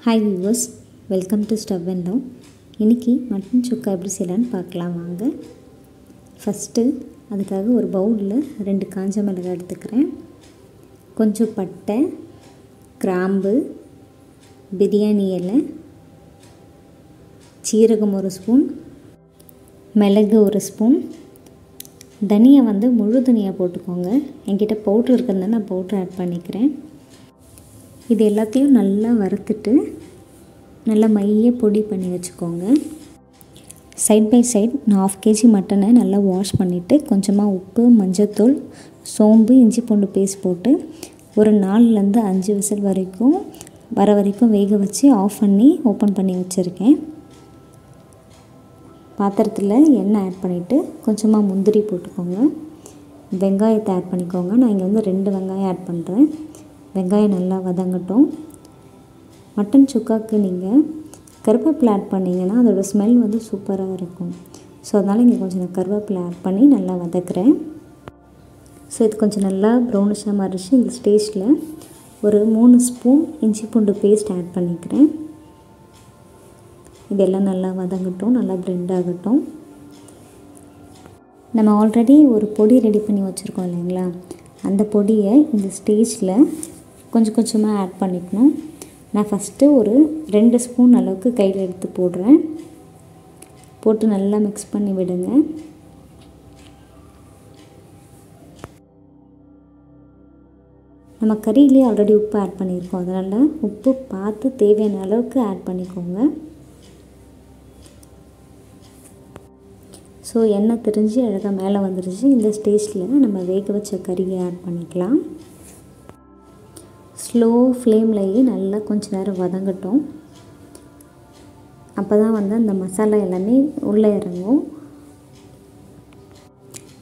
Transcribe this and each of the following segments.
Hi viewers, welcome to Stub and Down. இன்னைக்கு mutton சுக்கா எப்படி செய்யலாம்னு பார்க்கலாம் வாங்க. ஃபஸ்ட்டு அதுக்காக ஒரு பவுலில் 2 காஞ்ச மிளகாய் எடுத்துக்கிறேன். கொஞ்சம் பட்டை, கிராம்பு, பிரியாணி இலை, சீரகம் 1 ஸ்பூன், மிளகு 1 ஸ்பூன், தனியா முழு தனியா போட்டுக்கோங்க. என்கிட்ட பவுடர் இருக்கிறதுனால நான் பவுடர் ஆட் பண்ணிக்கிறேன். இது எல்லாத்தையும் நல்லா வறுத்துட்டு நல்லா மைய பொடி பண்ணி வச்சுக்கோங்க. சைட் பை சைட் நான் 1/2 kg மட்டனை நல்லா வாஷ் பண்ணிவிட்டு கொஞ்சமாக உப்பு, மஞ்சத்தூள், சோம்பு, இஞ்சி பூண்டு பேஸ்ட் போட்டு ஒரு 4லேருந்து 5 விசில் வரைக்கும் வேக வச்சு ஆஃப் பண்ணி ஓப்பன் பண்ணி வச்சுருக்கேன். பாத்திரத்தில் எண்ணெய் ஆட் பண்ணிவிட்டு கொஞ்சமாக முந்திரி போட்டுக்கோங்க. வெங்காயத்தை ஆட் பண்ணிக்கோங்க. நான் இங்கே 2 வெங்காயம் ஆட் பண்ணுறேன். வெங்காயம் நல்லா வதங்கட்டும். மட்டன் சுக்காவுக்கு நீங்கள் கருவேப்பிலை ஆட் பண்ணிங்கன்னா அதோடய ஸ்மெல் சூப்பராக இருக்கும். ஸோ அதனால் இங்கே கொஞ்சம் நான் கருவேப்பிலை ஆட் பண்ணி நல்லா வதக்குறேன். ஸோ இது கொஞ்சம் நல்லா ப்ரௌனிஷாக மாறிச்சு. இந்த ஸ்டேஜில் ஒரு 3 ஸ்பூன் இஞ்சி பூண்டு பேஸ்ட் ஆட் பண்ணிக்கிறேன். இதெல்லாம் நல்லா வதங்கட்டும், நல்லா பிளெண்ட் ஆகட்டும். நம்ம ஆல்ரெடி ஒரு பொடி ரெடி பண்ணி வச்சுருக்கோம் இல்லைங்களா, அந்த பொடியை இந்த ஸ்டேஜில் கொஞ்சம் கொஞ்சமாக ஆட் பண்ணிக்கணும். நான் ஃபஸ்ட்டு ஒரு 2 ஸ்பூன் அளவுக்கு கையில் எடுத்து போடுறேன். போட்டு நல்லா மிக்ஸ் பண்ணி விடுங்க. நம்ம கறியிலே ஆல்ரெடி உப்பு ஆட் பண்ணியிருக்கோம், அதனால் உப்பு பார்த்து தேவையான அளவுக்கு ஆட் பண்ணிக்கோங்க. ஸோ எண்ணெய் திரிஞ்சு அழகாக மேலே வந்துடுச்சு. இந்த ஸ்டேஜில் நம்ம வேக வச்ச கறியை ஆட் பண்ணிக்கலாம். ஸ்லோ ஃப்ளேம்லேயே நல்லா கொஞ்சம் நேரம் வதங்கட்டும். அப்போ தான் அந்த மசாலா எல்லாமே உள்ளே இறங்கும்.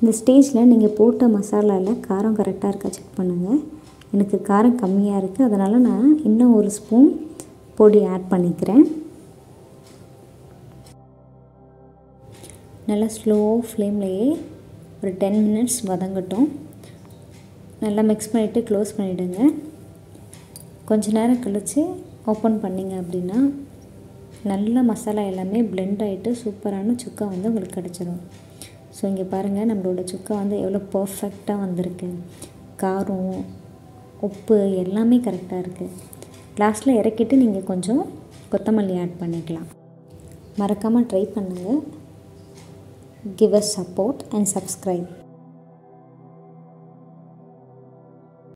இந்த ஸ்டேஜில் நீங்கள் போட்ட மசாலாவில் காரம் கரெக்டாக இருக்கா செக் பண்ணுங்கள். எனக்கு காரம் கம்மியாக இருக்குது, அதனால் நான் இன்னும் 1 ஸ்பூன் பொடி ஆட் பண்ணிக்கிறேன். நல்லா ஸ்லோ ஃப்ளேம்லேயே ஒரு 10 மினிட்ஸ் வதங்கட்டும். நல்லா மிக்ஸ் பண்ணிவிட்டு க்ளோஸ் பண்ணிவிடுங்க. கொஞ்ச நேரம் கழித்து ஓப்பன் பண்ணிங்க அப்படின்னா நல்ல மசாலா எல்லாமே பிளெண்ட் ஆகிட்டு சூப்பரான சுக்கா உங்களுக்கு கிடச்சிரும். ஸோ இங்கே பாருங்கள், நம்மளோட சுக்கா எவ்வளோ பர்ஃபெக்டாக வந்திருக்கு. காரம், உப்பு எல்லாமே கரெக்டாக இருக்குது. லாஸ்ட்டில் இறக்கிட்டு நீங்கள் கொஞ்சம் கொத்தமல்லி ஆட் பண்ணிக்கலாம். மறக்காமல் ட்ரை பண்ணுங்கள். Give us support and subscribe.